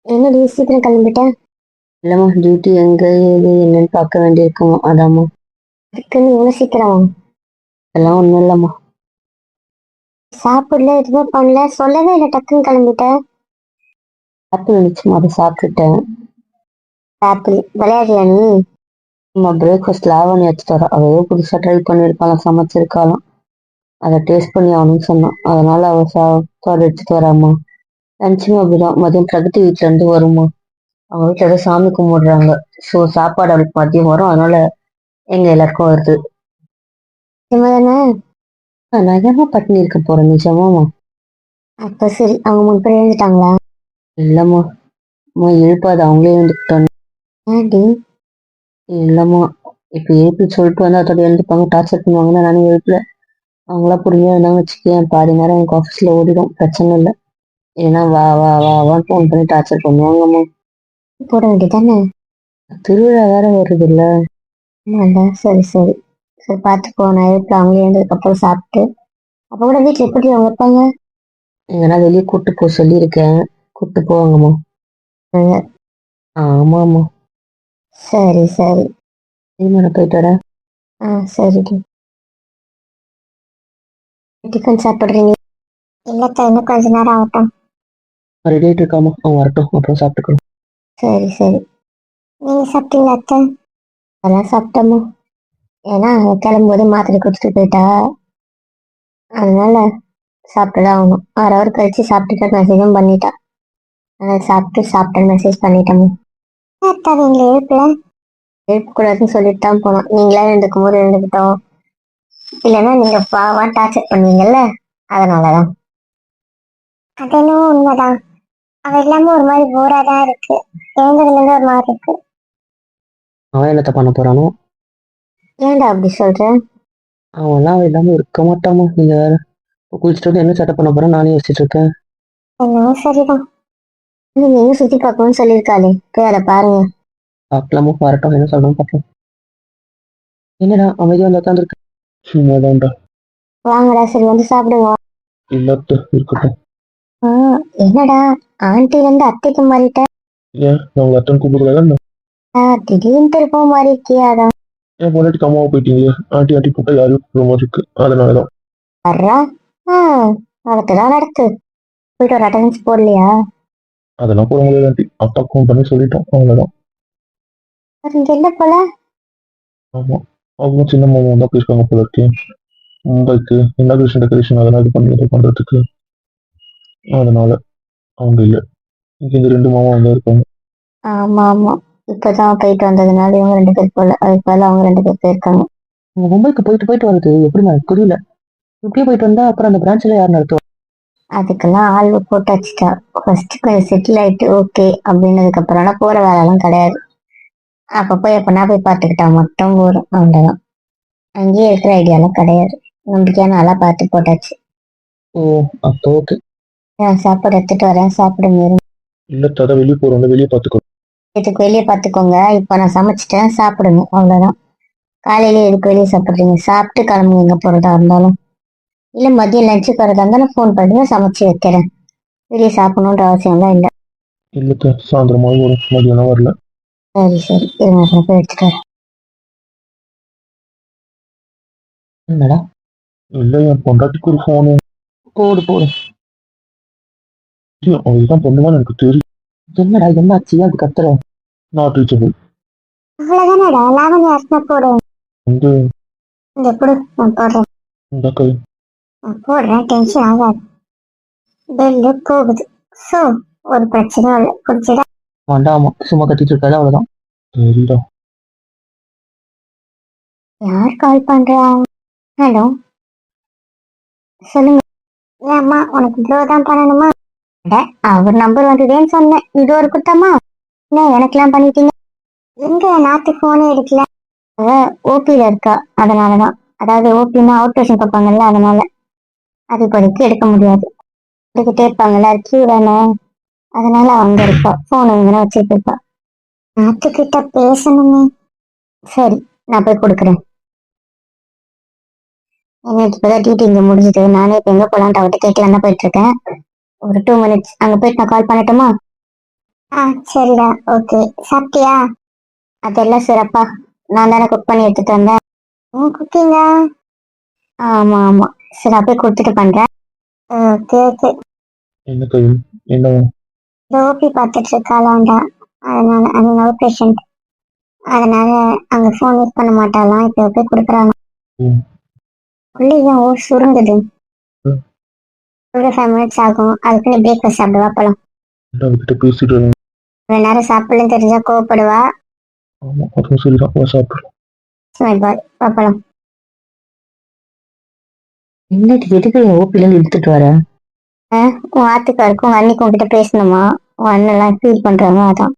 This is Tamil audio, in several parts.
என்னடி சீக்கிரம் கிளம்பிட்டேன்? இல்லம்மா, டியூட்டி எங்க ஏது என்னன்னு பார்க்க வேண்டியிருக்குமா, அதாம்மா. அதுக்குன்னு இவ்வளவு சீக்கிரம்? அதெல்லாம் ஒண்ணும் இல்லம்மா. சாப்பிடல, எதுவுமே பண்ணல, சொல்லவே இல்லை, டக்குன்னு கிளம்பிட்டேன். ஆப்பிள் இருந்துச்சுமா, அதை சாப்பிட்டுட்டேன். ஆப்பிள் விளையாடுறியா நீ? அம்மா பிரேக்ஃபாஸ்ட் லாவணி எடுத்துட்டு வரா, அவ ஏதோ புதுசா ட்ரை பண்ணியிருக்காளாம், சமைச்சிருக்காளாம். அதை டேஸ்ட் பண்ணி ஆகணும்னு சொன்னான், அதனால அவ சாப்பாடு எடுத்துட்டு வராம்மா. லஞ்சுமே அப்படிதான், மதியம் பிரகதி வீட்டுல இருந்து வருமா. அவங்க வீட்டுல ஏதோ சாமி கும்பிடுறாங்க. ஸோ சாப்பாடு அவளுக்கு மதியம் வரும், அதனால எங்க எல்லாருக்கும் வருது. நிஜமாதானே? நான் ஏமா பட்டினி இருக்க போறேன், நிஜமாமா. அப்ப சரி, அவங்க 3 பேர் எழுந்துட்டாங்களா? இல்லம்மா, அம்மா எழுப்பாது, அவங்களே எழுந்துக்கிட்டாங்க. ஏன்டி? இல்லம்மா, இப்ப எழுப்பி சொல்லிட்டு வந்து அதோட எழுந்துப்பாங்க, டார்ச்சர் பண்ணுவாங்கன்னா நானும் எழுப்பல. அவங்களா பொறுமையா இருந்தாங்க வச்சுக்கேன், பாதி நேரம் எனக்கு ஆஃபீஸ்ல ஓடிடும், பிரச்சனை இல்லை. ஏன்னா வா வா வா வான்னு ஃபோன் பண்ணி டார்ச்சர் பண்ணுவாங்கம்மா. போட வேண்டியதானே? திருவிழா வேற வருது இல்ல. ஆமாண்டா, சரி சரி. சரி பார்த்துக்கோ, நான் எழுப்பி அவங்களே எழுந்ததுக்கு அப்புறம் சாப்பிட்டு. அப்ப கூட வீட்டுல எப்படி அவங்க இருப்பாங்க? எங்கன்னா வெளியே கூட்டு போக சொல்லியிருக்கேன், கூட்டு போவாங்கம்மா. ஆமாம்மா. சரி சரி. சரிம்மா, நான் போயிட்டு வரேன். சரிடி. டிஃபன் சாப்பிடுறீங்க? இல்லத்த, இன்னும் கொஞ்ச நேரம் ஆகட்டும். ரெடி ஆயிட்டு இருக்காமா, அவங்க வரட்டும் அப்புறம் சாப்பிட்டுக்கிறோம். சரி சரி. நீங்க சாப்பிட்டீங்களா அத்தை? அதெல்லாம் சாப்பிட்டோமா. ஏன்னா கிளம்பும்போது மாத்திரை குடிச்சிட்டு போயிட்டா, அதனால சாப்பிட்டுதான் ஆகணும். 6 ஹவர் கழிச்சு சாப்பிட்டுட்டு மெசேஜும் பண்ணிட்டா. அதனால சாப்பிட்டேன்னு மெசேஜ் பண்ணிட்டோம். அத்தா நீங்களே எழுப்பல? எழுப்பக்கூடாதுன்னு சொல்லிட்டு தான் போனோம். நீங்களா எழுந்துக்கும் போது எழுந்துக்கிட்டோம். இல்லைன்னா நீங்க பாவா டார்ச்சர் பண்ணுவீங்கல்ல, அதனாலதான். அது என்னவோ உண்மைதான். அவ இல்லாம ஒரு மாதிரி போரா தான் இருக்கு. எழுந்ததுல இருந்து ஒரு மாதிரி இருக்கு. அவன் என்னத்த பண்ண போறானோ. ஏன்டா அப்படி சொல்ற? அவன்லாம் அவன் இல்லாம இருக்க மாட்டாமா, நீங்க வேற. இப்ப குளிச்சுட்டு வந்து என்ன சட்டை பண்ண போறான் நானே யோசிச்சுட்டு இருக்கேன். என்னவோ சரிதான். நீங்க சுத்தி பார்க்கணும்னு சொல்லியிருக்காளே, போய் அதை பாருங்க. பார்க்கலாமா, வரட்டும், என்ன சொல்றோம் பார்ப்போம். என்னடா அமைதியா வந்து உட்காந்துருக்கு. சும்மாதான்டா. வாங்கடா, சரி வந்து சாப்பிடுங்க. இல்லத்த இருக்கட்டும். என்னடா ஆண்டில இருந்து அத்தைக்கு மாறிட்ட? ஏன் நான் உங்க அத்தன் கூப்பிடுறதா? திடீர்னு திருப்பம் மாறி இருக்கியா? அதான் என் பொண்டாட்டி அம்மாவை போயிட்டீங்க, ஆண்டி ஆண்டி கூப்பிட்டா யாரும் கூப்பிட மாதிரி இருக்கு, அதனாலதான். வர்றா. நடத்துதான் நடத்து. போயிட்டு ஒரு அட்டண்டன்ஸ் போடலையா? அதெல்லாம் போட முடியாது ஆண்டி, அப்பா ஃபோன் பண்ணி சொல்லிட்டோம், அவ்வளவுதான். இங்க இல்ல போல. ஆமா, அவங்க சின்ன மாமா தான் போயிருக்காங்க போல இருக்கு மும்பைக்கு, இன்னாகிரேஷன் டெக்கரேஷன் அதெல்லாம் இது பண்றதுக்கு. அதனால அவங்க இல்ல. இங்க இந்த 2 மாமா வந்து இருக்காங்க. ஆமா ஆமா. இப்பதான் போயிட்டு வந்ததுனால இவங்க 2 பேர் போல, அதுக்கு பதிலா அவங்க 2 பேர் போயிருக்காங்க. அவங்க மும்பைக்கு போயிட்டு போயிட்டு வருது எப்படிமா எனக்கு புரியல. இப்படியே போயிட்டு வந்தா அப்புறம் அந்த பிரான்ச்ல யார் நடத்துவா? அதுக்கெல்லாம் ஆள் போட்டு வச்சுட்டா. ஃபர்ஸ்ட் கொஞ்சம் செட்டில் ஆயிட்டு ஓகே அப்படின்னதுக்கு அப்புறம் போற வேலை எல்லாம் கிடையாது. அப்பப்போ எப்பனா போய் பார்த்துக்கிட்டா மட்டும் போதும், அவ்வளவுதான். அங்கேயே இருக்கிற ஐடியாலாம் கிடையாது. நம்பிக்கையான ஆளா பார்த்து போட்டாச்சு. ஓ, அப்போ ஓகே. நான் சாப்பாடு எடுத்துட்டு வரேன், சாப்பிடுங்க. இல்ல தட, வெளியே போறோம்ல, வெளியே பாத்துக்கோ. இதுக்கு வெளியே பார்த்துக்கோங்க. இப்போ நான் சமைச்சிட்டேன், சாப்பிடுங்க, அவ்வளோதான். காலையில எதுக்கு வெளியே சாப்பிட்றீங்க? சாப்பிட்டு கிளம்புங்க எங்க போறதா இருந்தாலும். இல்லை மதியம் லஞ்சுக்கு வரதா இருந்தாலும் ஃபோன் பண்ணுங்க, சமைச்சு வைக்கிறேன். வெளியே சாப்பிடணுன்ற அவசியம்லாம் இல்லை. இல்ல சாயந்தரமாக வரும், மதியம் வரல. சரி சரி, இருங்க நான் போய் எடுத்துட்டு வரேன். என்னடா? இல்ல என் பொண்டாட்டிக்கு ஒரு ஃபோனு. போடு போடு. அவதான் பண்ணுவான்னு எனக்கு தெரியும். என்னடா என்ன ஆச்சு, அது கத்துற? Not reachable. அவ்வளோதானடா, லாவண்யா அர்ச்சனா போடு. வந்து இந்த கொடு, நான் போடுறேன். இந்த கை. நான் போடுறேன், டென்ஷன் ஆகாது. பெல்லு போகுது. ஸோ ஒரு பிரச்சனையும் இல்லை, பிடிச்சதா? வேண்டாமா, சும்மா கத்திட்டு இருக்காது, அவ்வளவுதான். சரிடா. யார் கால் பண்றா? ஹலோ, சொல்லுங்க. ஏம்மா உனக்கு ப்ளோ தான் பண்ணணுமா? அட, அவர் நம்பர் வந்ததேன்னு சொன்னேன், இது ஒரு குத்தமா? என்ன எனக்கெல்லாம் பண்ணிட்டீங்க? எங்க நாத்து போனே எடுக்கல. ஓபியில இருக்கா, அதனாலதான். அதாவது ஓபின்னா அவுட் பேஷன் பார்ப்பாங்கல்ல, அதனால அது இப்போதைக்கு எடுக்க முடியாது. எடுத்துக்கிட்டே இருப்பாங்கல்ல, கியூ தானே, அதனால அவங்க இருப்பா, போன் இங்கே வச்சுட்டு இருப்பா. நாத்துக்கிட்ட பேசணுமே. சரி, நான் போய் கொடுக்குறேன். எனக்கு இப்பதான் டியூட்டி இங்க முடிஞ்சது. நானே இப்ப எங்க போலான்ட்டு அவர்கிட்ட கேட்கலாம் தான் போயிட்டு இருக்கேன். ஒரு 2 மினிட்ஸ் அங்க போயிட்டு நான் கால் பண்ணட்டுமா? ஆ சரிடா, ஓகே. சாப்பிட்டியா? அதெல்லாம் சிறப்பா. நான் தானே குக் பண்ணி எடுத்துட்டு வந்தேன். உன் குக்கிங்கா? ஆமா ஆமா. சரி, அப்படியே கொடுத்துட்டு பண்றேன். Okay okay. என்ன கையில் என்ன? ஓபி பார்த்துட்டு இருக்காளாண்டா. அதனால அதனால பேஷண்ட். அதனால அங்க ஃபோன் யூஸ் பண்ண மாட்டாளாம். இப்போ போய் கொடுக்குறாங்க. ம், உள்ளேயும் ஓ சுருங்குது. ம். ஒரு 5 மினிட்ஸ் ஆகும். அதுக்குன்னு பிரேக்ஃபாஸ்ட் சாப்பிடுவா பழம். அவகிட்ட பேசிட்டு வரேன். இவ்வளவு நேரம் சாப்பிடலன்னு தெரிஞ்சா கோவப்படுவா. ஆமா, அதுவும் சரிதான். வா சாப்பிடுறேன். மை பாய் பப்பளம். இன்னைக்கு எதுக்கு ஓபில இழுத்துட்டு வர? உன் ஆத்துக்காருக்கும் உங்க அன்னைக்கு உங்ககிட்ட பேசணுமா? உன் அண்ணெல்லாம் ஃபீல் பண்றாங்க, அதான்.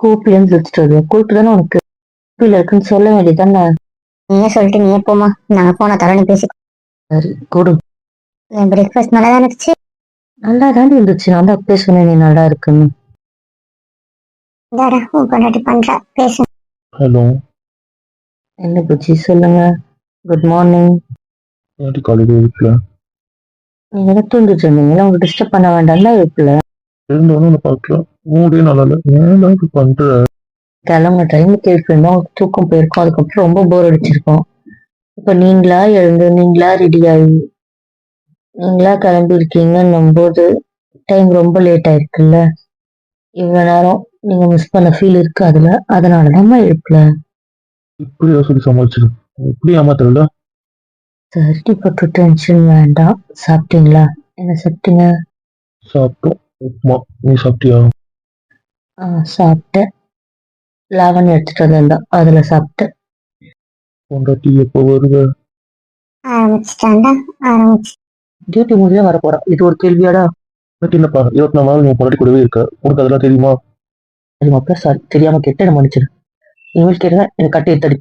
கோப்பில இருந்து இழுத்துட்டு வருவ? கோப்பு தானே உனக்கு கோப்பில இருக்குன்னு சொல்ல வேண்டியதானே? நீயே சொல்லிட்டு நீயே போமா. நாங்க போன தர நீ பேசி. சரி கொடு. என் பிரேக்ஃபாஸ்ட் நல்லா தான் இருந்துச்சு. நல்லா தாண்டி இருந்துச்சு. நான் தான் அப்பயே சொன்னேன் நீ நல்லா இருக்குன்னு. இந்தாடா உன் பொண்டாட்டி பண்றா, பேசு. ஹலோ. என்ன புச்சி சொல்லுங்க. Good morning. ஏன்டி காலையில் வீட்டில் நீங்க என்ன தூங்கிட்டு இருந்தீங்களா? உங்களுக்கு டிஸ்டர்ப் பண்ண வேண்டாம்ல வீட்டுல. இருந்தோன்னு ஒன்று பார்க்கல. மூடே நல்லா இல்லை. ஏன் தான் இப்படி பண்ற? கிளம்புன டைமுக்கு எழுப்பிருந்தோம், உங்களுக்கு தூக்கம் போயிருக்கும். அதுக்கப்புறம் ரொம்ப போர் அடிச்சிருக்கும். இப்ப நீங்களா எழுந்து நீங்களா ரெடி ஆகி நீங்களா கிளம்பி இருக்கீங்கன்னும் போது டைம் ரொம்ப லேட் ஆயிருக்குல்ல. இவ்வளவு நேரம் நீங்க மிஸ் பண்ண ஃபீல் இருக்கு அதுல. அதனாலதான் எழுப்பல. இப்படியா சொல்லி சமாளிச்சிரு. இப்படி ஏமாத்தல. சரி பட்டு டென்ஷன் வேண்டாம். சாப்பிட்டீங்களா? என்ன சாப்பிட்டீங்க? சாப்பிட்டோம். உப்புமா. நீ சாப்பிட்டியா? சாப்பிட்டேன். லெவன் எடுத்துட்டு வந்திருந்தா அதுல சாப்பிட்டேன். பொண்டாட்டி எப்போ வருவ? ஆரம்பிச்சுட்டாண்டா, ஆரம்பிச்சு. டியூட்டி முடிஞ்சா வர போறா. இது ஒரு கேள்வியாடா? பொண்டாட்டி இல்லப்பா, 24 நாள் நீ பொண்டாட்டி கூடவே இருக்க. உனக்கு அதெல்லாம் தெரியுமா? தெரியுமாப்பா? சாரி, தெரியாம கேட்ட மன்னிச்சிடு. இனிமேல் கேட்டா எனக்கு கட்டி எடுத்தடி.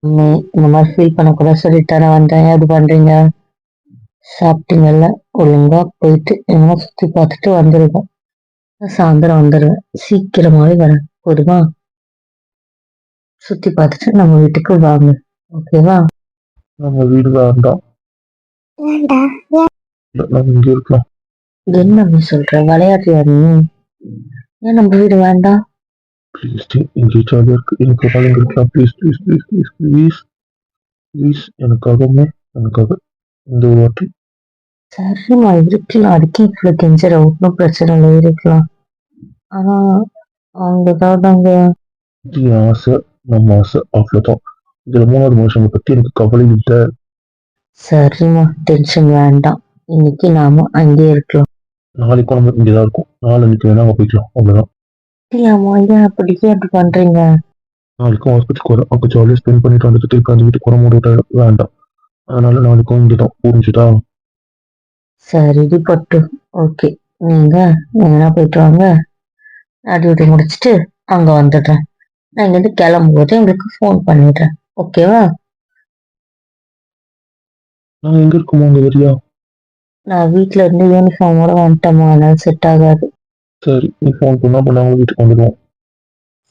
நீ இந்த மாதிரி ஃபீல் பண்ணக்கூடாது சொல்லித்தானே வந்தேன். அது பண்றீங்க. சாப்பிட்டீங்கல்ல, ஒழுங்கா போயிட்டு எங்கன்னா சுத்தி பார்த்துட்டு வந்துருவேன். சாயந்தரம் வந்துடுவேன். சீக்கிரமாவே வரேன், போதுமா? சுத்தி பார்த்துட்டு நம்ம வீட்டுக்கு வாங்க, ஓகேவா? நம்ம வீடு வேண்டாம். ஏன்டா? ஏன்? இல்லை, நம்ம இங்கே இருக்கலாம். என்ன அப்படி சொல்ற? விளையாடுறியா நீ? ஏன் நம்ம வீடு வேண்டாம்? ப்ளீஸ் டி, இங்கே ஜாலியாக இருக்கு. எனக்கு ஒரு நாள் இங்கே இருக்கலாம். Please please please please please please. எனக்காகவுமே எனக்காக இந்த ஒரு வாட்டி. சரிம்மா, இருக்கலாம். அதுக்கு இவ்வளவு கெஞ்சற? ஒன்றும் பிரச்சனை இல்லை, இருக்கலாம். ஆனா அவங்க ஏதாவது அங்க. இது என் ஆசை, நம்ம ஆசை, அவ்வளோதான். இதில் மூணாவது மனுஷங்களை பற்றி எனக்கு கவலை இல்லை. சரிம்மா, டென்ஷன் வேண்டாம். இன்னைக்கு நாம அங்கே இருக்கலாம். நாளைக்கும் நம்ம இங்கே தான் இருக்கும். நாளைக்கு வேணா அங்கே போய்க்கலாம், அவ்வளோதான். இல்லையாம்மா, ஏன் அப்படி பண்றீங்க? நாளைக்கும் ஹாஸ்பிட்டலுக்கு வரேன். அப்போ ஜாலியாக ஸ்பெண்ட் பண்ணிட்டு வந்துட்டு திருப்பி அந்த வீட்டுக்கு வர முடிய வேண்டாம். அதனால நாளைக்கும் இங்கே தான். புரிஞ்சுதா? சரி பட்டு, ஓகே. நீங்க எங்கன்னா போயிட்டு வாங்க. நான் டியூட்டி முடிச்சுட்டு அங்க வந்துடுறேன். நான் இங்க இருந்து கிளம்பும்போது உங்களுக்கு ஃபோன் பண்ணிடுறேன், ஓகேவா? நாங்கள் எங்கே இருக்கோமோ அங்கே வரியா? நான் வீட்ல இருந்து யூனிஃபார்மோட வந்துட்டோமா, அதனால செட் ஆகாது. சரி, நீ ஃபோன் பண்ணா நாங்கள் வீட்டுக்கு வந்துடுவோம்.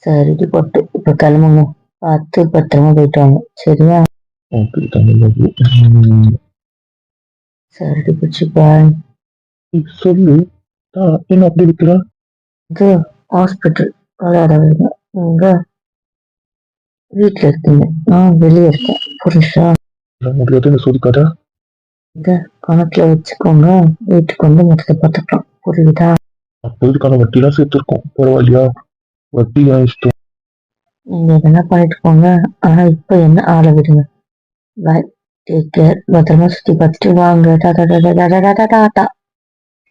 சரி பட்டு, இப்ப கிளம்புங்க. பார்த்து பத்திரமா போயிட்டு வாங்க, சரியா? ஓகே, தமிழ். சரி பிடிச்சி பாய். சொல்லு. என்ன அப்படி இருக்கிற? இது ஹாஸ்பிட்டல் விளையாட வருங்க. நீங்க வீட்டுல இருக்கீங்க, நான் வெளியே இருக்கேன், புரிஞ்சா? முடியாதுன்னு சொல்லிக்காத. இத கணக்குல வச்சுக்கோங்க. வீட்டுக்கு வந்து மொத்தத்தை பார்த்துக்கலாம், புரியுதா? அப்போ இதுக்கான வட்டிலாம் சேர்த்துருக்கோம், பரவாயில்லையா? வட்டி என் இஷ்டம். நீங்க எதனா பண்ணிட்டு போங்க. ஆனா இப்ப என்ன ஆள விடுங்க. பாய், டேக் கேர். பத்திரமா சுத்தி பார்த்துட்டு வாங்க. டாடா டாடா டாடா டாடா டாடா.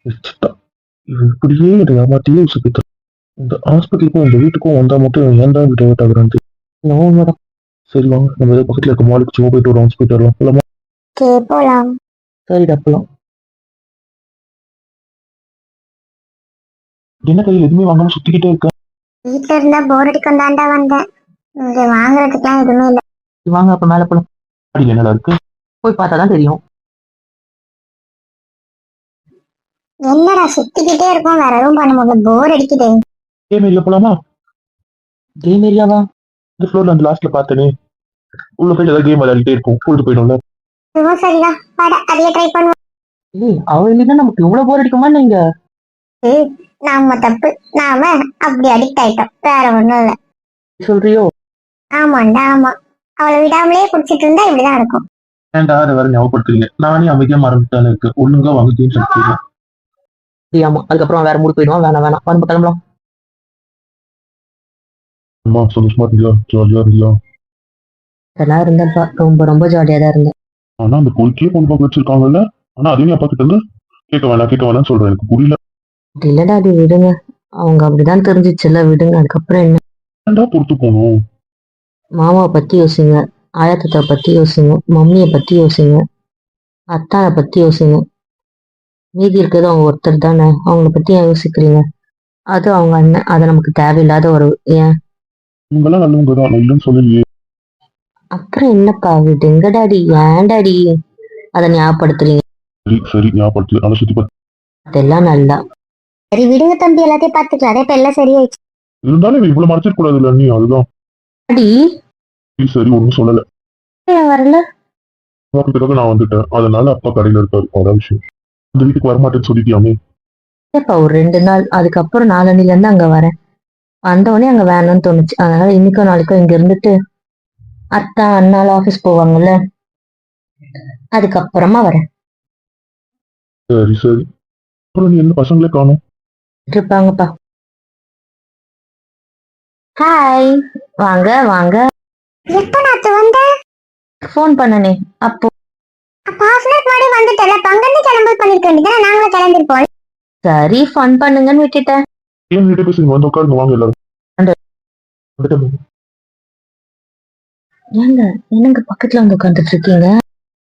வச்சுட்டா. இவன் இப்படியே என்னை ஏமாத்தியே சுத்திட்டான். இந்த ஹாஸ்பிட்டலுக்கும் இந்த வீட்டுக்கும் வந்தா மட்டும் ஏன் தான் விட ஆகுறான்னு தெரியல. சரி வாங்க, நம்ம ஏதோ பக்கத்துல இருக்க மாலுக்கு சும்மா போயிட்டு வருவோம். போயிட்டு வரலாம், போலாமா? போலாம். சரி டப்பலாம். என்ன கையில் எதுவுமே வாங்காம சுத்திக்கிட்டே இருக்க? வீட்டுல இருந்தா போர் அடிக்கும் தாண்டா வந்தேன். இங்க வாங்குறதுக்குலாம் எதுவுமே இல்லை. வாங்க அப்ப மேல போலாம். அடி என்னடா இருக்கு? போய் பார்த்தாதான் தெரியும். என்னடா சுத்திக்கிட்டே இருக்கும், வேற எதுவும் பண்ண முடியல, போர் அடிக்குது. கேம் ஏரியா போலாமா? கேம் ஏரியாவா? இந்த ஃப்ளோர்ல அந்த லாஸ்ட்ல பார்த்தனே. உள்ள போயிட்டு ஏதாவது கேம் விளையாடிட்டே இருக்கும். கூட்டு போயிடும்ல. இதுவும் சரிடா, வாடா அதையே ட்ரை பண்ணுவோம். அவ இல்லைன்னா நமக்கு இவ்வளவு போர் அடிக்குமா நீங்க? நாம தப்பு, நாம அப்படி அடிக்ட் ஆயிட்டோம், வேற ஒண்ணும் இல்ல. சொல்றியோ? ஆமாண்டா ஆமா, அவளை விடாமலே குடிச்சிட்டு இருந்தா இப்படிதான் இருக்கும். ஏன்டா அதை வேற ஞாபகப்படுத்துறீங்க? நானே அமைதியா மறந்துட்டானே இருக்கு. ஒழுங்கா வாங்க கேம் சொல்லிட்டு. ஆமா, அதுக்கப்புறம் வேற மூடு போயிடுவான். வேணாம் வேணாம், வந்து கிளம்பலாம். அம்மா சந்தோஷமா இருந்தியா? ஜாலியா இருந்தியா? அதெல்லாம் இருந்தேன்ப்பா, ரொம்ப ரொம்ப ஜாலியா தான் இருந்தேன். ஆனா அந்த பொறுக்கே பொண்ணு பார்க்க வச்சிருக்காங்கல்ல. ஆனா அதையும் அப்பா கிட்ட இருந்து கேட்க வேணாம்னு சொல்றேன். எனக்கு புரியல. அப்படி இல்லடா, அது விடுங்க. அவங்க அப்படிதான் தெரிஞ்சிச்சுல்ல, விடுங்க. அதுக்கப்புறம் என்ன? ஏன்டா பொறுத்து போகணும்? மாமாவை பத்தி யோசிங்க, ஆயத்தத்தை பத்தி யோசிங்க, மம்மியை பத்தி யோசிங்க, அத்தானை பத்தி யோசிங்க. மீதி இருக்கிறது அவங்க ஒருத்தர் தானே, அவங்கள பத்தி ஏன் யோசிக்கிறீங்க? அது அவங்க அண்ணன், அது நமக்கு தேவையில்லாத ஒரு ஏன். இவங்கெல்லாம் நல்லவங்க தான், நான் இல்லைன்னு சொல்லலையே. அப்புறம் என்னப்பா, விடுங்க டாடி. ஏன் டாடி அதை ஞாபகப்படுத்துறீங்க? சரி சரி ஞாபகப்படுத்து. அதை சுத்தி பார்த்து அதெல்லாம் நல்லா. சரி விடுங்க தம்பி, எல்லாத்தையும் பாத்துக்கலாம். அதே இப்ப எல்லாம் சரியாயிடுச்சு. இருந்தாலும் இவ இவ்வளவு மறைச்சிட கூடாது இல்ல நீ, அதுதான். டாடி சரி சரி ஒன்றும் சொல்லல. ஏன் வரல? பிறகு நான் வந்துட்டேன், அதனால அப்பா கடையில இருக்காரு, அதான் விஷயம். இந்த வீட்டுக்கு வரமாட்டேன்னு சொல்லிட்டியாமே. ஏப்பா ஒரு 2 நாள், அதுக்கப்புறம் நாளன்னில இருந்து அங்க வரேன். வந்தவொடனே அங்க வேணும்னு தோணுச்சு, அதனால இன்னைக்கோ நாளைக்கோ இங்க இருந்துட்டு அத்தா அண்ணால ஆபீஸ் போவாங்கல்ல, அதுக்கப்புறமா வரேன். சரி சரி. அப்புறம் நீ என்ன பசங்களே காணும்? இருப்பாங்கப்பா. ஹாய், வாங்க வாங்க. எப்ப நாத்து வந்த? ஃபோன் பண்ணனே அப்போ. அப்ப ஹாஃப் அன் முன்னாடி வந்துட்டல, பங்கன்னு கிளம்பி பண்ணிருக்க வேண்டியதானே, நாங்களும் கிளம்பிருப்போம். சரி ஃபன் பண்ணுங்கன்னு விட்டுட்டேன். ஏன் கிட்ட பேசுங்க, வந்து உட்காருங்க வாங்க எல்லாரும். வந்துட்டேன். ஏங்க என்னங்க பக்கத்துல வந்து உட்காந்துட்டு இருக்கீங்க?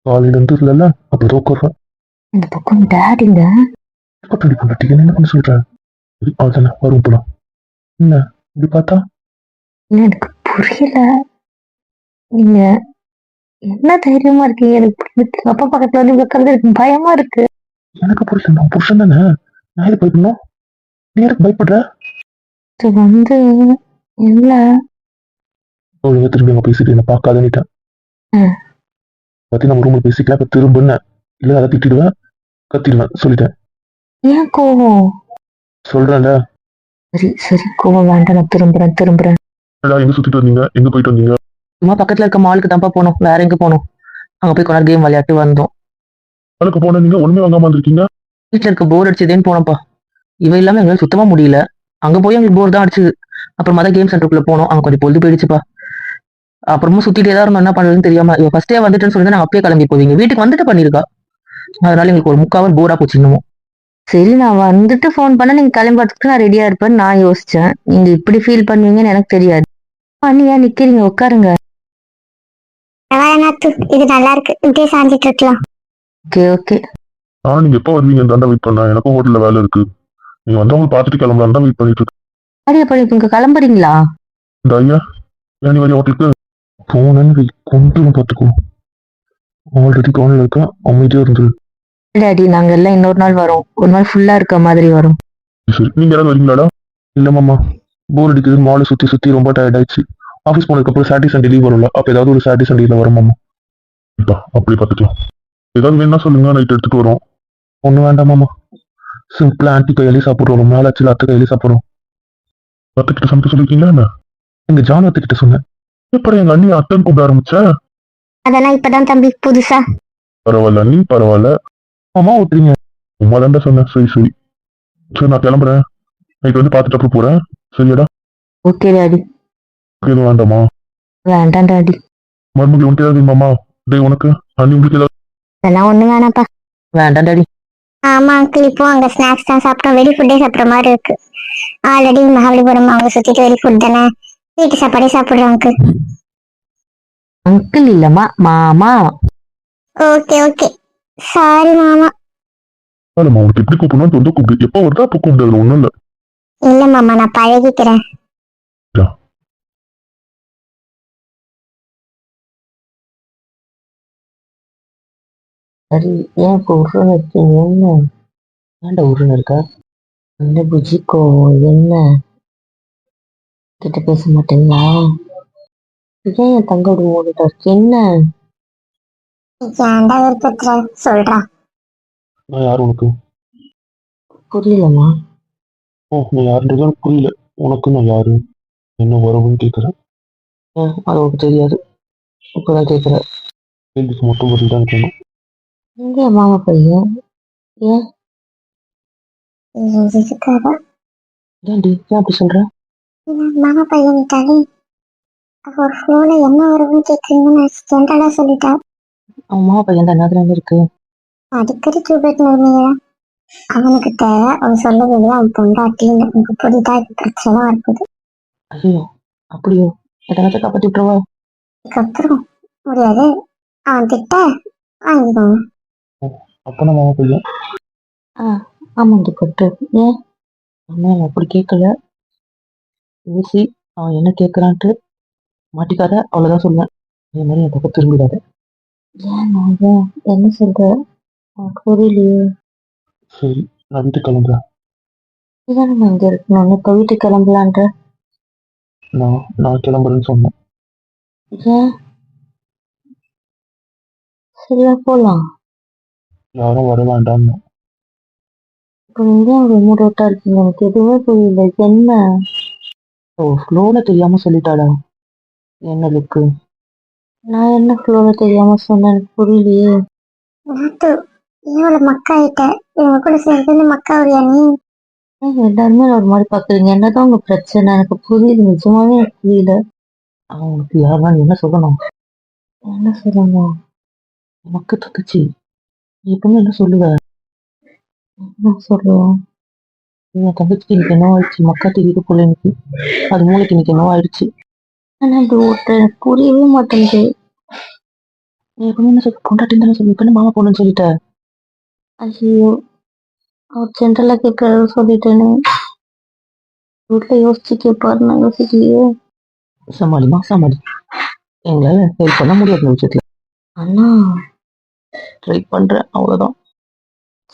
காலையில இருந்து இல்லைல்ல, அப்படிதான் உட்காருவேன். இந்த பக்கம் டாடிங்க. பத்தடி பொண்டாட்டி என்ன பண்ண சொல்றேன்? சரி அதுதானே வரும் போலாம். என்ன இப்படி பார்த்தா? இன்னும் எனக்கு புரியல. நீங்க என்ன தைரியமா இருக்கீங்க? எனக்கு புரியல. அப்பா பக்கத்துல வந்து உட்கார்ந்து எனக்கு பயமா இருக்கு. எனக்கு புருஷன் நான் புருஷன் தானே, நான் எதுக்கு பயப்படணும்? நீ எதுக்கு பயப்படுற? இது வந்து இல்ல. ஒழுங்கா திரும்பி அங்க பேசிட்டு என்ன பார்க்காதன்னுட்டேன். ம். பத்தி நம்ம ரூம்ல பேசிக்கலாம். இப்ப திரும்புன்னு இல்ல, அதை திட்டிடுவேன், கத்திடுவேன், சொல்லிட்டேன். ஏன் கோவம்? சொல்றேன்ல. சரி சரி, கோவம் வேண்டாம். நான் திரும்புறேன். எங்க சுத்திட்டு வந்தீங்க, எங்க போயிட்டு வந்தீங்க? சும்மா பக்கத்துல இருக்க மாலுக்கு தான்ப்பா போனோம், வேற எங்க போனோம்? அங்க போய் கொஞ்ச கேம் விளையாட்டு வந்தோம். அதுக்கு போன நீங்க ஒண்ணுமே வாங்காம வந்திருக்கீங்க. வீட்டுல இருக்க போர் அடிச்சதேன்னு போனோம்ப்பா. இவ இல்லாம எங்களால சுத்தமா முடியல. அங்க போய் எங்களுக்கு போர் தான் அடிச்சுது. அப்புறமா தான் கேம் சென்டருக்குள்ள போனோம். அங்க கொஞ்சம் பொழுது போயிடுச்சுப்பா. அப்புறமா சுத்திட்டே தான் இருந்தோம், என்ன பண்றதுன்னு தெரியாம. இவ ஃபர்ஸ்டே வந்துட்டுன்னு சொல்லி நாங்க அப்பயே கிளம்பி போவீங்க, வீட்டுக்கு வந்துட்டு பண்ணிருக்கா. அதனால எங்களுக்கு ஒரு 3/4 போரா போச்சு இன்னமும். சரி, நான் வந்துட்டு ஃபோன் பண்ண நீங்க கிளம்புறதுக்கு நான் ரெடியா இருப்பேன்னு நான் யோசிச்சேன். நீங்க இப்படி ஃபீல் பண்ணுவீங்கன்னு எனக்கு தெரியாது. நீ ஏன் நிக்கிறீங்க? உட்காருங்க. நாத்து, இது நல்லா இருக்கு, இப்படியே சாஞ்சிட்டு இருக்கலாம். Okay okay. நீங்க எப்ப வருவீங்க தாண்டா வெயிட் பண்ண. எனக்கும் ஹோட்டல்ல வேலை இருக்கு. நீங்க வந்தவங்க பார்த்துட்டு கிளம்பலாம் தான் வெயிட் பண்ணிட்டு இருக்கேன். சரி, அப்ப இப்ப இங்க கிளம்புறீங்களா? இந்த ஐயா ஏன் வரி ஹோட்டலுக்கு போனேன்னு கொண்டு பார்த்துக்கோ. ஆல்ரெடி கவனில் இருக்கேன், அமைதியா இருந்துரு. டாடி, நாங்க எல்லாம் இன்னொரு நாள் வரோம். ஒரு நாள் ஃபுல்லா இருக்க மாதிரி வரும். சரி நீங்க யாராவது வரீங்களாடா? இல்ல மாமா, போர் அடிக்குது. மாலை சுத்தி சுத்தி ரொம்ப டயர்ட் ஆயிடுச்சு. ஆஃபீஸ் போனதுக்கு அப்புறம் சாட்டர்டே சண்டே லீவ் வரும்ல, அப்ப ஏதாவது ஒரு சாட்டர்டே சண்டேல வரும் மாமா. அப்படி பார்த்துக்கலாம். ஏதாவது வேணா சொல்லுங்க, நைட் எடுத்துட்டு வரோம். ஒன்றும் வேண்டாம் மாமா, சிம்பிளா ஆன்டி கையிலே சாப்பிட்றோம். ரொம்ப நாள் ஆச்சு அத்தை கையிலே சாப்பிட்றோம். அத்தைக்கிட்ட சமைக்க சொல்லிருக்கீங்களா என்ன? எங்க ஜான் அத்தைக்கிட்ட சொன்னேன். அப்புறம் எங்க அண்ணி அத்தைன்னு கூப்பிட ஆரம்பிச்சா. அதெல்லாம் இப்பதான் தம்பி புதுசா. பரவாயில்ல அண்ணி பரவாயில்ல. மாமா ஊத்துறீங்க. உமா தாண்டா சொன்னேன். சரி சரி சரி, நான் கிளம்புறேன். நைட் வந்து பார்த்துட்டு அப்புறம் போறேன். சரியாடா? Okay daddy. எதுவும் வேண்டாமா? வேண்டாம் டாடி. மருமகள் உனக்கு ஏதாவது மாமா? டேய் உனக்கு அண்ணி உங்களுக்கு ஏதாவது? அதெல்லாம் ஒண்ணு வேணாப்பா. வேண்டாம் டாடி. ஆமா அங்கிள், இப்போ அங்க ஸ்நாக்ஸ் தான் சாப்பிட்டோம், வெடி ஃபுட்டே சாப்பிட்ற மாதிரி இருக்கு. ஆல்ரெடி மகாபலிபுரம் அவங்க சுத்திட்டு வெடி ஃபுட் தானே, வீட்டு சாப்பாடே சாப்பிடுறோம் அங்கிள். அங்கிள் இல்லம்மா, மாமா. ஓகே ஓகே, சாரி மாமா. இல்லம்மா, உனக்கு எப்படி கூப்பிடணும் தொந்த கூப்பிடு. எப்போ வருதா அப்போ கூப்பிடு, அதுல ஒண்ணும் இல்ல. இல்ல மாமா, நான் பழகிக்கிறேன். சரி, ஏன் இப்போ உருன்னு இருக்கீங்க? என்ன ஏன்டா உருன்னு இருக்கா? என்ன புஜிக்கோ? என்ன கிட்ட பேச மாட்டீங்களா? ஏன் என் தங்கோட ஓடிட்டு இருக்கு? என்ன ஏன்டா விருப்பத்துல சொல்றா? நான் யார் உனக்கு? புரியலம்மா. ஓ, நீ யாருன்றது எனக்கு புரியல. உனக்கு நான் யாரு, என்ன வரவுன்னு கேட்குறேன். அது உனக்கு தெரியாது. இப்பதான் கேட்குற. கேள்விக்கு மட்டும் பதில் தான் கேட்கணும். எங்க மாமா பையன்? ஏன் இதுக்காக ஏன்டி ஏன் அப்படி சொல்ற? மாமா பையன்ட்டாலே ஒரு ஃப்ளோல என்ன வரும்னு கேட்குறீங்கன்னு ஜென்ரலா சொல்லிட்டா. அவன் மாமா பையன் தான் என்ன இருக்கு? அடிக்கடி டியூபெட் நிறுவனீங்க. அவனுக்கு தேவை அவன் சொல்லவே அவன் பொண்டாட்டின்னு எனக்கு புரியுதா? இது பிரச்சனை இருக்குது. ஐயோ, அப்படியோ? எதனாச்சும் காப்பாத்தி விட்டுருவா? இதுக்கப்புறம் முடியாது. அவன் கிட்ட வாங்கிக்கோங்க. அப்பனா மாமா பையன். ஆமாண்டி பட்டு. ஏன் அவன் அப்படி கேட்கல. யோசி, அவன் என்ன கேட்கறான்ட்டு மாட்டிக்காத, அவ்வளவுதான் சொல்லுவேன். அதே மாதிரி என் பக்கம் திரும்பிடாத. ஏன் என்ன சொல்ற? எனக்கு புரியலையே. சரி, நான் வீட்டுக்கு கிளம்புறேன். இதான் நம்ம இங்க இருக்கணும். இப்ப வீட்டுக்கு கிளம்பலான்ற. நான் கிளம்புறேன்னு சொன்னேன். ஏன்? சரியா போலாம். யாரும் வர வேண்டாம்னு. இப்போ நீங்க ஒரு மூடோட்டா இருக்கீங்க, எனக்கு எதுவுமே புரியல. என்ன? ஓ, ஃப்ளோல தெரியாம சொல்லிட்டாளா? என்ன லுக்கு? நான் என்ன ஃப்ளோல தெரியாம சொன்னேன், எனக்கு புரியலையே. நாத்து இவளை மக்காயிட்ட இவங்க கூட சேர்ந்து மக்காவியா நீ? எல்லாருமே ஒரு மாதிரி பாக்குறீங்க. என்னதான் உங்க பிரச்சனை? எனக்கு புரியல, நிஜமாவே எனக்கு புரியல. அவனுக்கு யாருன்னா என்ன சொல்லணும்? என்ன சொல்லணும்? மக்கு தக்குச்சி, நீ எப்பவுமே என்ன சொல்லுவ? என்ன சொல்லுவேன்? என் தங்கச்சிக்கு இன்னைக்கு என்ன ஆயிடுச்சு? மக்கா தெரியுது போல எனக்கு. அது மூளைக்கு இன்னைக்கு என்ன ஆயிடுச்சு? ஆனா இது ஓட்ட எனக்கு புரியவே மாட்டேங்குது. நீ எப்பவுமே என்ன சொல்ல, கொண்டாட்டின்னு தானே சொல்லி, இப்ப என்ன மாமா பொண்ணுன்னு சொல்லிட்ட? ஐயோ, அவர் ஜென்ரலா கேட்கறது சொல்லிட்டேன்னு. வீட்டுல யோசிச்சு கேட்பாரு, நான் யோசிக்கலையே. சமாளிமா சமாளி. எங்களால ஹெல்ப் பண்ண முடியாது இந்த விஷயத்துல. அண்ணா, ட்ரை பண்றேன், அவ்வளவுதான்.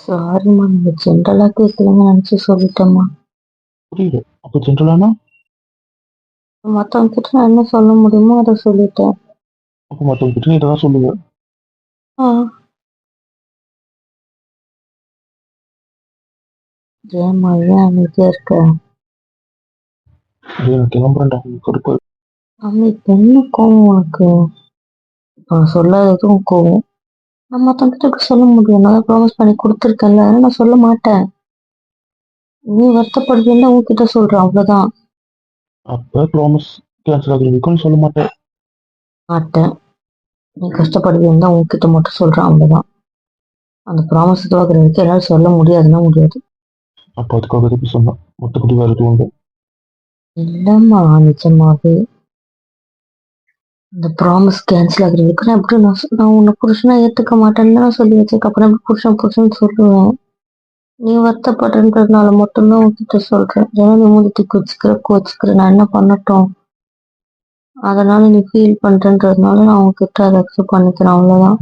சாரிம்மா, நீங்க ஜென்ரலா கேட்கலன்னு நினைச்சு சொல்லிட்டேம்மா. புரியல. அப்போ ஜென்ரலானா? மத்தவங்க கிட்ட நான் என்ன சொல்ல முடியுமோ அதை சொல்லிட்டேன். அப்போ மற்றவங்க கிட்ட நீ இதான் சொல்லுவேன். ஆ. ஏம்மா ஏன் அமைதியா இருக்க? நான் கிளம்புறேன்டா, கடுப்பு. அம்மி, என்ன கோவம் உனக்கு? நான் சொல்லாததும் கோவம். நான் மத்தவங்க கிட்ட எப்படி சொல்ல முடியும்? நான் ப்ராமிஸ் பண்ணி கொடுத்துருக்கேன்ல, அதனால நான் சொல்ல மாட்டேன். நீ வருத்தப்படுவீன்னு உன்கிட்ட சொல்றேன், அவ்வளவுதான். அப்போ ப்ராமிஸ் கேன்சல் ஆகுற வரைக்கும் சொல்ல மாட்டேன். மாட்டேன். நீ கஷ்டப்படுவீன்னு தான் உன்கிட்ட மட்டும் சொல்றேன், அவ்வளவுதான். அந்த ப்ராமிஸ் இதுவாகிற வரைக்கும் என்னால சொல்ல முடியாதுன்னா முடியாது. அப்போ அதுக்காக திருப்பி சொன்னேன், மற்றபடி வேறு எதுவும் இல்லை. இல்லம்மா, நிஜமாவே இந்த ப்ராமிஸ் கேன்சல் ஆகுற வரைக்கும் நான் எப்படி நான் உன்னை புருஷனா ஏத்துக்க மாட்டேன்னு தான் சொல்லி வச்சிருக்க. அப்புறம் எப்படி புருஷன் புருஷன் சொல்லுவேன்? நீ வருத்தப்படுறதுனால மட்டும்தான் உன்கிட்ட சொல்றேன். ஏன்னா நீ மூடி கோச்சுக்கிற நான் என்ன பண்ணட்டும்? அதனால நீ ஃபீல் பண்றன்றதுனால நான் உன்கிட்ட அதை அக்செப்ட் பண்ணிக்கிறேன், அவ்வளவுதான்.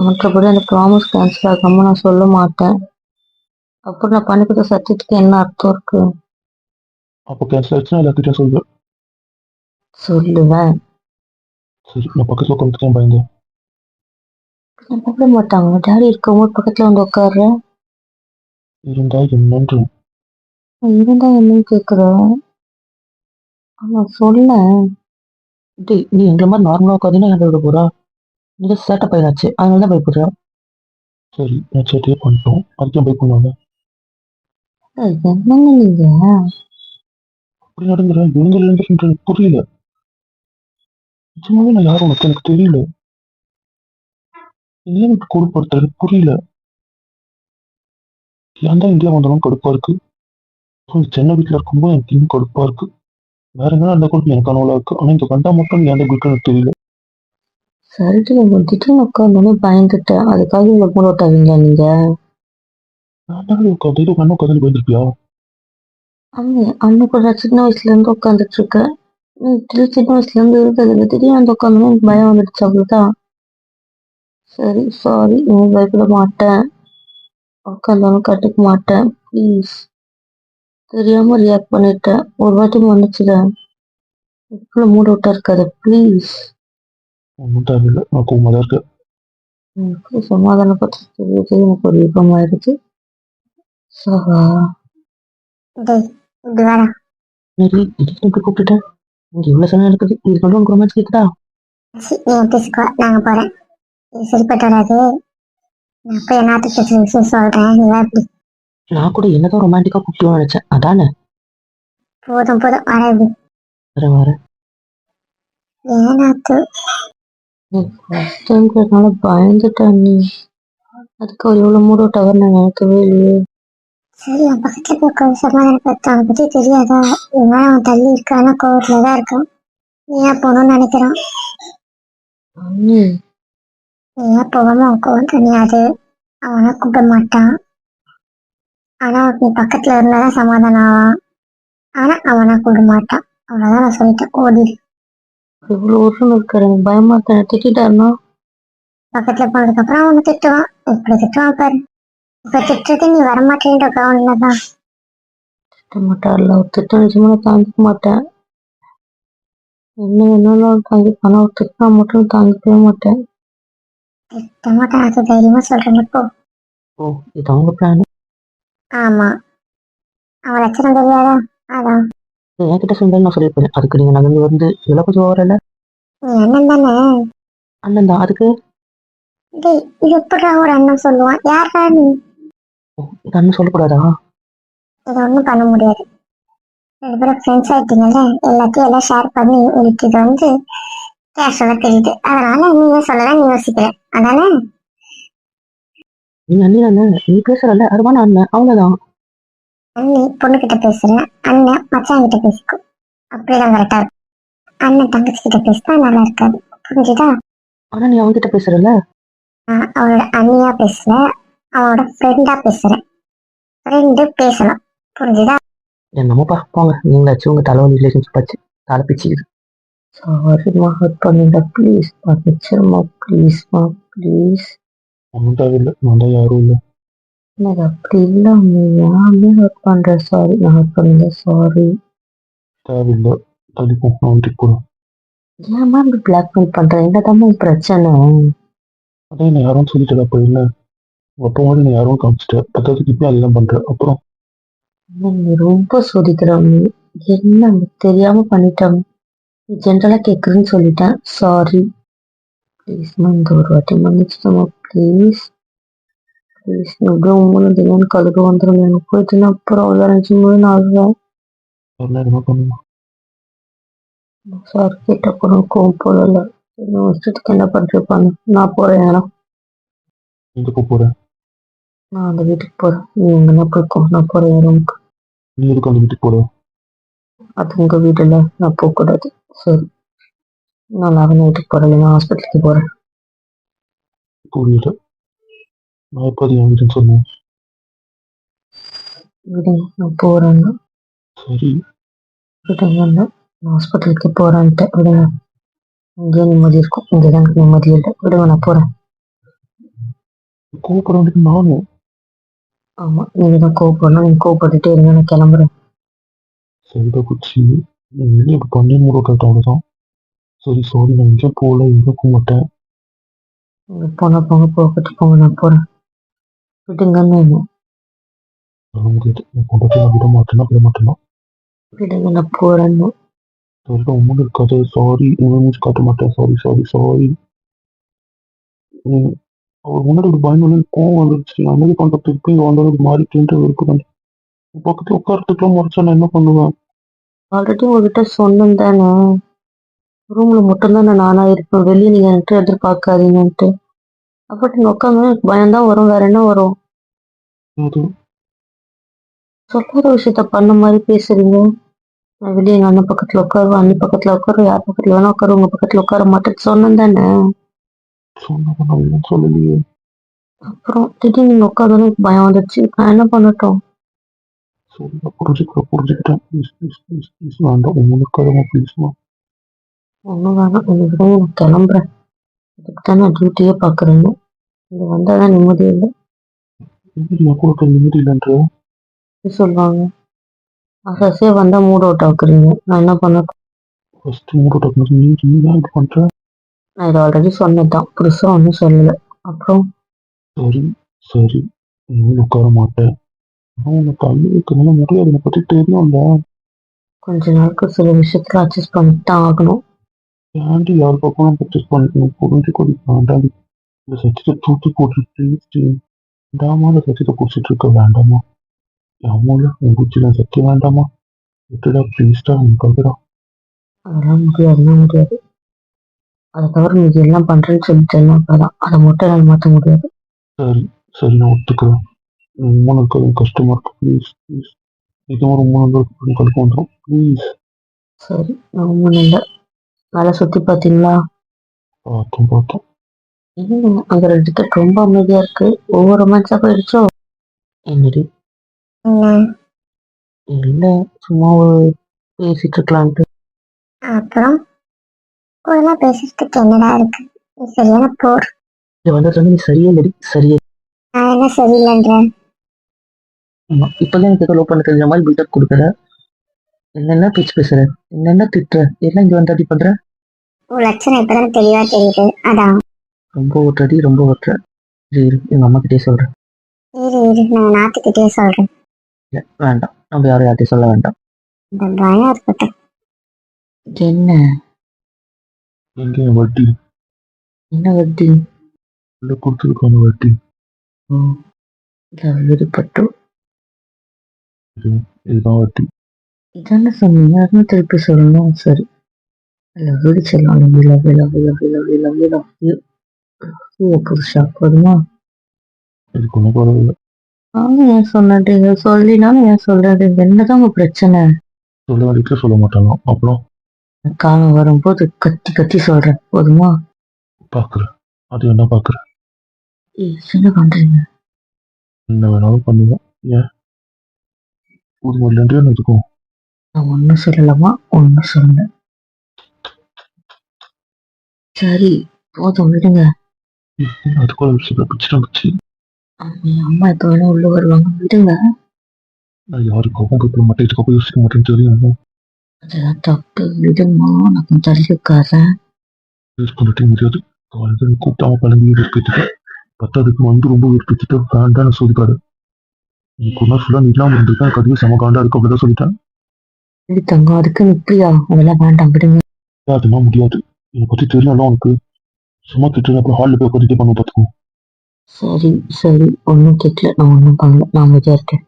மற்றபடி அந்த ப்ராமிஸ் கேன்சல் ஆகாம நான் சொல்ல மாட்டேன். அப்புறம் நான் பண்ணிக்கிட்ட சத்தியத்துக்கு என்ன அர்த்தம் இருக்கு? அப்போ கேன்சல் ஆயிடுச்சுன்னா எல்லாத்திட்டையும் சொல்லுவேன். சொல்லுவேன். சரி, நான் பக்கத்தில் உட்காந்துட்டேன், பயந்தேன். கூப்பிட மாட்டாங்க. டேடி இருக்கும்போது பக்கத்துல வந்து உட்கார்ற. இருந்தா என்னன்று. இருந்தா என்னன்னு கேக்குற? ஆமா, சொல்ல. டேய், நீ எங்களை மாதிரி நார்மலா உட்காந்துன்னா என்ன விட போறா? நீ சேட்டை பையனாச்சு, அதனால தான் பயப்படுற. சரி, நான் சேட்டையே பண்ணிட்டோம், அதுக்கும் போய் பண்ணுவாங்க. என்னங்க நீங்க? அப்படி நடந்துற இவங்க இருந்து புரியல. நிஜமாவே நான் யாரும் உனக்கு எனக்கு தெரியல. ஏன் எனக்கு கொடுப்படுத்துறது புரியல. ஏன் தான் இந்தியா வந்தாலும் கடுப்பா இருக்கு. சென்னை வீட்டில் இருக்கும்போது எனக்கு இன்னும் கடுப்பா இருக்கு. வேற எங்கன்னா அந்த கொடுப்பு எனக்கு அனுவலா இருக்கு. ஆனா இங்க வந்தா மட்டும் ஏன் அந்த குடுக்கு எனக்கு தெரியல. சரிட்டு நீங்க திடீர்னு உட்காந்தோடனே பயந்துட்டேன். அதுக்காக இவ்வளவு மூட விட்டாதீங்க நீங்க. நான் தான் உட்காந்து இது கண்ணு உட்காந்து போயிருப்பியா? அண்ணன் கூட சின்ன வயசுல இருந்து உட்காந்துட்டு இருக்கேன். சின்ன வயசுல இருந்து இருக்கிறது திடீர்னு வந்து உட்காந்தோடனே எனக்கு பயம் வந்துடுச்சு, அவ்வளவுதான். சரி, சாரி. நீ பயப்பட மாட்டேன். உட்காந்தாலும் கட்டுக்க மாட்டேன், ப்ளீஸ். தெரியாம ரியாக்ட் பண்ணிட்டேன். ஒரு வாட்டி மன்னிச்சிடேன். இவ்வளவு மூட விட்டா இருக்காது, ப்ளீஸ். ஒன்றும் தேவையில்லை, நான் கோவமா தான் இருக்கேன். எனக்கு சமாதானப்பட்டு தெரியுது. எனக்கு ஒரு விருப்பமாயிடுச்சு. சவா டேய் இப்படி வாடா. சரி திடீர்னு இப்படி கூப்பிட்டுட்டேன். இங்க இவ்வளவு சனம் இருக்குது, இது கொண்டு உனக்கு ரொமான்ஸ் கேக்குதா? நீ பேசிக்கோ, நாங்க போறேன். இது சரிப்பட்டு வராது. நான் போய் என்னத்துக்கு விஷயம் சொல்றேன், நீ வா இப்படி. நான் கூட என்னதான் ரொமான்டிக்கா கூப்பிட்டு நினைச்சேன், அதானே. போதும் போதும் வர இப்படி. வர வர ஏனாத்து ஃபர்ஸ்ட் டைம்ன்றதுனால பயந்துட்டேன் நீ. அதுக்கு அவர் இவ்வளவு மூட் அவுட் ஆகும் நான் நினைக்கவே இல்லையே. சரி, என் பக்கத்துல போய் உட்காந்து சமாதானம் பத்து. அவனை பத்தி தெரியாதா? இவன் அவன் தள்ளி இருக்கான, கோவத்துல தான் இருக்கான். நீ ஏன் போகணும்னு நினைக்கிறான். அண்ணி, நீ ஏன் போகாம அவன் கோவம் தனியாது. அவனை கூப்பிட மாட்டான். ஆனா நீ பக்கத்துல இருந்தாதான் சமாதானம் ஆவான். ஆனா அவனை கூப்பிட மாட்டான். அவ்வளவுதான், நான் சொல்லிட்டேன், ஓடி. இவ்வளவு வருஷம் இருக்காரு, எனக்கு பயமா இருக்க. திட்டாருன்னா பக்கத்துல போனதுக்கு அப்புறம் அவனை திட்டுவான். இப்படி திட்டுவான் பாரு. இப்ப திட்டுறது நீ வரமாட்டேன்ற கவனிலதான். திட்ட மாட்டார்ல, அவர் திட்டம் நிஜமா நான் தாங்கிக்க மாட்டேன். என்ன வேணாலும் தாங்கிப்பானா, அவர் திட்டா மட்டும் தாங்கிக்கவே மாட்டேன். திட்ட மாட்டான், அது தைரியமா சொல்றேன் இப்போ. ஓ, இது அவங்க பிளான். ஆமா, அவன் லட்சணம் தெரியாதா? அதான். என்கிட்ட சொன்னாலும் நான் சொல்லியிருப்பேன். அதுக்கு நீங்க நகர்ந்து வந்து இதெல்லாம் கொஞ்சம் வரல. நீ அண்ணன் தானே? அண்ணன் தான் அதுக்கு. டேய், இது எப்படா ஒரு அண்ணன் சொல்லுவான்? யாரா நீ? ஓ, இது அண்ணன் சொல்லக்கூடாதா? இதை ஒண்ணும் பண்ண முடியாது. ரெண்டு பேரும் ஃப்ரெண்ட்ஸ் ஆயிட்டீங்கல்ல, எல்லாத்தையும் எல்லாம் ஷேர் பண்ணி எனக்கு இது வந்து கேஷுவலா தெரியுது. அதனால நீங்க சொல்லலாம், நீ யோசிக்கிற அதானே? நீ அண்ணி தானே, நீ பேசுறல அதுவான அண்ணன், அவ்வளவுதான். அண்ணி பொண்ணுகிட்ட பேசுறேன், அண்ணன் மச்சான் கிட்ட பேசிக்கும். அப்படிதான் கரெக்டா இருக்கும். அண்ணன் தங்கச்சி கிட்ட பேசினா நல்லா இருக்காது, புரிஞ்சுதா? ஆனா நீ அவன்கிட்ட பேசுறல. நான் அவனோட அண்ணியா பேசல, அவனோட ஃப்ரெண்டா பேசுறேன். ஃப்ரெண்டு பேசலாம், புரிஞ்சுதா? என்னமோப்பா போங்க, நீங்களாச்சும் உங்க தலைவலி ரிலேஷன்ஷிப் ஆச்சு தலை பிச்சுக்குது. சாரிம்மா, ஹர்ட் பண்ணிட்டா ப்ளீஸ். மன்னிச்சிருமா ப்ளீஸ்மா ப்ளீஸ். ஒன்றும் தேவையில்லை, நான் தான் யாரும் இல்லை. எனக்கு அப்படி இல்லாம யாருமே ஹர்ட் பண்ற. சாரி, நான் ஹர்ட் பண்ணல, சாரி. தேவையில்லை, தள்ளிப்போம், நான் வீட்டுக்கு போகிறேன். ஏமா இப்படி பிளாக்மெயில் பண்ற? என்னதாம்மா உன் பிரச்சனை? அதான் என்ன யாரும் சொல்லிட்டதா அப்போ என்ன? அப்போ மாதிரி நான் யாரும் காமிச்சிட்டேன், பத்தாவதுக்கு இப்போ அதெல்லாம் பண்ணுறேன். அப்புறம் நீ ரொம்ப சோதிக்கிறவங்க. என்ன எனக்கு தெரியாம பண்ணிட்டோம். ஜென்ரலா கேக்குறேன்னு சொல்லிட்டேன், சாரி. ப்ளீஸ்மா, இந்த ஒரு வாட்டி மன்னிச்சுட்டோமா ப்ளீஸ். ப்ளீஸ், எப்படியும் உண்மையில திடீர்னு கழுகு வந்துடும். எனக்கு போயிட்டுன்னா அப்புறம் அவ்வளோ நினைச்சும்போது நான் அழுவேன். யாரெல்லாம் என்ன பண்ணுவோம்? சார் கேட்ட கூட கோவம் போடல. இன்னும் வருஷத்துக்கு என்ன பண்ணிருப்பாங்க. நான் போறேன். ஏன்னா எங்கே போகிறேன்? நான் அந்த வீட்டுக்கு போறேன். நீ எங்கன்னா போய்க்கோ, நான் போறேன் என் ரூமுக்கு. நீ எதுக்கு அந்த வீட்டுக்கு போகிற? அது உங்க வீடுல, நான் போக கூடாது. சரி, நான் அவன் வீட்டுக்கு போறேன், நான் ஹாஸ்பிட்டலுக்கு போறேன். புரியல, நான் எப்போ அது என் வீட்டுன்னு சொன்னேன்? விடுங்க, நான் போறேன்னா சரி, விடுங்க. நான் ஹாஸ்பிட்டலுக்கு போறேன்ட்டு விடுங்க. அங்கேயே நிம்மதி இருக்கும், இங்கே தான் எனக்கு நிம்மதி இல்லை. விடுங்க, நான் போறேன். கோவப்பட வேண்டியது நானும். ஆமா, நீங்க தான் கோவப்படணும். நீங்க கோவப்பட்டுட்டே இருங்க, நான் கிளம்புறேன். சரிடா குச்சி, நீ வெளியே இப்போ பண்ணி மூடட்டாட்டு அவ்வளோதான். சரி சாரி, நான் எங்கேயும் போகல, எங்கேயும் போக மாட்டேன். நீங்க போனா போங்க, போகட்டு போங்க, நான் போறேன். விடுங்கன்னு என்ன. சொல்ல முடியாது, என் கொண்டாட்டி நான் விட மாட்டேன்னா விட மாட்டேன்னா. விடுங்க, நான் போறேன்னு. சரிடா, உண்மையில இருக்காது. சாரி, உண்மை மூச்சு காட்ட மாட்டேன். Sorry sorry sorry. நீ அவர் முன்னாடி ஒரு பயந்து கோவம் வந்துருச்சு. நான் அமைதி பண்ணுறதுக்கு போய் வந்தாலும் ஒரு மாறிட்டு இருக்கு. பக்கத்துல உட்காரத்துக்குலாம் முறைச்சா நான் என்ன பண்ணுவேன்? ஆல்ரெடி உங்ககிட்ட சொன்னேன் தானே, ரூம்ல மட்டும்தான் நானா இருப்பேன், வெளியே நீங்க என்கிட்ட எதிர்பார்க்காதீங்கன்ட்டு. அப்ப நீங்க உட்காந்து எனக்கு பயம்தான் வரும், வேற என்ன வரும்? அது சொல்லாத விஷயத்த பண்ண மாதிரி பேசுறீங்க. நான் வெளியே எங்க அண்ணன் பக்கத்துல உட்காருவேன், அண்ணி பக்கத்துல உட்காருவேன், யார் பக்கத்துல வேணா உட்காரு, உங்க பக்கத்துல உட்கார மாட்டேன்னு சொன்னேன் தானே. சொன்னா நான் எதுவும் சொல்லலையே. அப்புறம் திடீர்னு நீங்க உட்காந்தோன்னு எனக்கு பயம் வந்துச்சு. நான் என்ன பண்ணட்டும்? சரி, நான் புரிஞ்சுக்கிட்டேன். ப்ளீஸ் ப்ளீஸ் ப்ளீஸ் ப்ளீஸ் வேண்டாம், உண்மை இருக்காதமா ப்ளீஸ்மா. ஒன்றும் வேணாம், எனக்கு விடுங்க, நான் கிளம்புறேன். இதுக்கு தான் நான் டியூட்டியே பாக்குறேன்னு. இங்க வந்தாதான் நிம்மதி இல்லை. என் கூட நிம்மதி இல்லைன்ற. சொல்லுவாங்க, அசே வந்தா மூட் அவுட் ஆக்குறீங்க. நான் என்ன பண்ணட்டும்? ஃபர்ஸ்ட் மூட டக்குனு நீ தான் இது பண்ற. நான் இதை ஆல்ரெடி சொன்னதுதான், புதுசா ஒன்றும் சொல்லலை. அப்புறம் சரி சரி, நீ உட்கார மாட்டேன். அவனை கல்வி வைக்கணும்னு முடியாது, என்னை பத்தி தெரியும்ல. கொஞ்ச நாளுக்கு சில விஷயத்துல அட்ஜஸ்ட் பண்ணிட்டு தான் ஆகணும். ஏன்டி யார் பக்கம் பர்ச்சேஸ் பண்ணிக்கணும், புரிஞ்சு கொடுக்க வேண்டாம். இந்த சச்சித்தை தூக்கி போட்டு ப்ளீஸ். வேண்டாமா, இந்த சச்சித்தை குடிச்சிட்டு இருக்க வேண்டாமா? அம்மாவில் உன் சத்திய வேண்டாமா? விட்டுடா ப்ளீஸ்டா, உனக்காகடா. அதெல்லாம் முடியாதுன்னா முடியாது. அதை தவிர மீதி எல்லாம் பண்றேன்னு சொல்லிட்டேன்னா அப்பதான் அதை மட்டும் என்னால் மாற்ற முடியாது. சரி சரி, நான் ஒத்துக்கிறேன். ரொம்ப எனக்கு அது கஷ்டமா இருக்கு, ப்ளீஸ் ப்ளீஸ். இதுவும் ரொம்ப நாள் கடுப்பு வந்துடும், ப்ளீஸ். சரி, நான் ஒன்றும் இல்லை. நல்லா சுத்தி பார்த்தீங்களா? பார்த்தோம் பார்த்தோம். இன்னும் அந்த 2 திட்டு ரொம்ப அமைதியா இருக்கு. ஒவ்வொரு ரொமான்ஸா போயிடுச்சோ? என்னடி? இல்ல, சும்மா ஒரு பேசிட்டு இருக்கலான்ட்டு. அப்புறம் ஒழுங்கா பேசுறதுக்கு என்னடா இருக்கு? நீ சரியான போர். இது வந்து நீ சரியே இல்லடி, சரியே. நான் என்ன சரியில்லைன்றேன்? ஆமா, இப்பதான் எனக்கு லோ பண்ண தெரிஞ்ச மாதிரி பில்டப் கொடுக்குற. என்னென்ன பேச்சு பேசுற, என்னென்ன திட்டுற, எல்லாம் இங்க வந்து அடி பண்ற. உன் லட்சணம் இப்பதான் தெளிவா தெரியுது, அதான். ரொம்ப ஓட்டுறடி, ரொம்ப ஓட்டுற. இரு, எங்க அம்மா கிட்டே சொல்றேன். இரு நான் நாத்துக்கிட்டே சொல்றேன். இல்ல, வேண்டாம், நம்ம யாரும் யார்ட்டையும் சொல்ல வேண்டாம். இந்த பயம் இருக்கட்டும். என்ன? எங்க வட்டி? என்ன வட்டி? இல்லை கொடுத்ததுக்கான வட்டி. ஓ, விருப்பட்டு. இதுதான் வட்டி. இதானே சொன்னீங்க, அதுவும் திருப்பி சொல்லணும். சரி, லவ் சொல்லலாம். Love love love love love love love புருஷா, போதுமா? இதுக்கு ஒன்றும் பரவாயில்ல. நானும் ஏன் சொன்னீங்க, சொல்லினாலும் ஏன் சொல்றது? என்னதான் உங்க பிரச்சனை? சொல்ல வேண்டியதுல சொல்ல மாட்டாங்க, அப்புறம் காலம் வரும்போது கத்தி கத்தி சொல்றேன், போதுமா? பார்க்குறேன். அது என்ன பார்க்குறேன்? என்ன பண்றீங்க? என்ன வேணாலும் பண்ணுவேன். ஏன் ஒரு மாதிரிலேருந்தே இருக்கும். நான் ஒன்னும் சொல்லலாமா? ஒன்னும் சொல்லல. சரி, போதும், விடுங்க. அதுக்குள்ள விஷயத்தை பிடிச்சிட்டு வச்சு அம்மா எப்ப வேணா உள்ள வருவாங்க, விடுங்க. நான் யாருக்காகவும் போய் மாட்டேன், இதுக்காக யோசிக்க மாட்டேன்னு தெரியும். அதெல்லாம் தப்பு, விடுமா. நான் கொஞ்சம் தள்ளி உட்காரேன். யூஸ் பண்ணிட்டே முடியாது. காலேஜ் நீ கூப்பிட்டாம கிளம்பி விற்பிச்சுட்டு பத்தாவதுக்கு வந்து ரொம்ப விற்பிச்சுட்டு வேண்டான்னு சொல்லிக்காரு. நீ கொஞ்ச ஃபுல்லாக நீ இல்லாமல் இருந்திருக்கேன், எனக்கு அதுவே செம காண்டா இருக்கு, அப்படிதான் சொல்லிட்டேன். இது தங்கம், அதுக்கு இப்படியா? அதெல்லாம் வேண்டாம், விடுங்க. அதுனா முடியாது. என்னை பற்றி தெரியல உனக்கு. சும்மா திட்டு அப்புறம் ஹாலில் போய் உட்காந்துட்டே பண்ண பார்த்துக்கோ. சரி சரி, ஒன்னும் கேட்கல, நான் ஒன்னும் பண்ணல, நான் அமைதியா இருக்கேன்.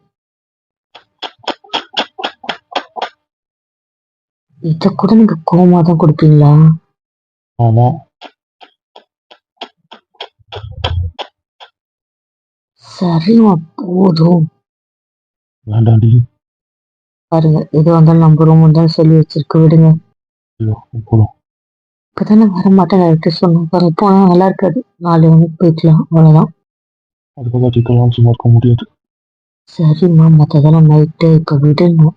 இத கூட நீங்க கோவமா தான் கொடுப்பீங்களா? ஆமா. சரிம்மா, போதும். வேண்டாண்டி. பாருங்க, எது வந்தாலும் நம்ம ரூம் வந்தாலும் சொல்லி வச்சிருக்க, விடுங்க. ஐயோ போகலாம். இப்பதானே வர மாட்டேன் எடுத்து சொன்னேன் பாருங்க. போனா நல்லா இருக்காது. 4 மணிக்கு போய்க்கலாம், அவ்வளவுதான். அதுக்காக திட்டலாம் சும்மா இருக்க முடியாது. சரிம்மா, மற்றதெல்லாம் நைட்டு இப்ப விடணும்.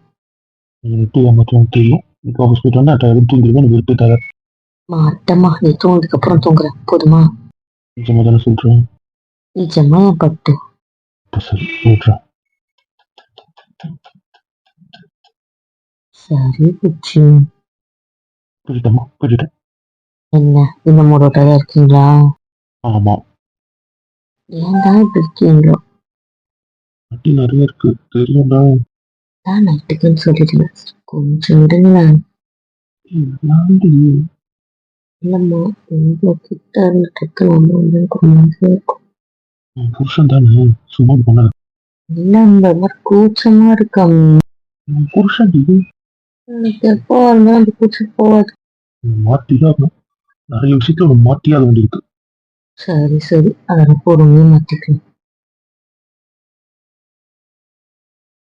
எனக்கு ஏமாற்றம் தெரியும். இப்போ ஆஃபீஸ் போயிட்டு வந்தா டயர்டு தூங்கிடுவேன், எனக்கு விருப்பம் தர. அட்டம்மா, நீ தூங்கினதுக்கு அப்புறம் தூங்குறேன், போதுமா? நிஜமா தானே சொல்றேன். நிஜமா என் பட்டு. சரி விட்றேன். சரி புச்சி. போயிட்டேம்மா, போயிட்டேன். என்ன, இந்த மூடோட்டதான் இருக்கீங்களா? ஆமா. ஏன் தான் இப்படி இருக்கீங்களோ? வட்டி நிறைய இருக்கு தெரியும்டா. நான் நைட்டுக்குன்னு சொல்லிடுங்க, கொஞ்சம் விடுங்களேன். நான்டி இல்லம்மா, உங்க கிட்ட இருந்துட்டு நம்ம வந்து கொஞ்சம் இருக்கும். என் புருஷன் தானே, சும்மா பண்ண. இல்ல, இந்த மாதிரி கூச்சமா இருக்காம. என் புருஷன் இது எனக்கு எப்போ இருந்தாலும் அந்த கூச்சம் போகாது. மாத்திதான் நிறைய விஷயத்துல மாத்தியாக வேண்டியிருக்கு. சரி சரி, அதை பொறுமையா மாத்திக்கலாம்.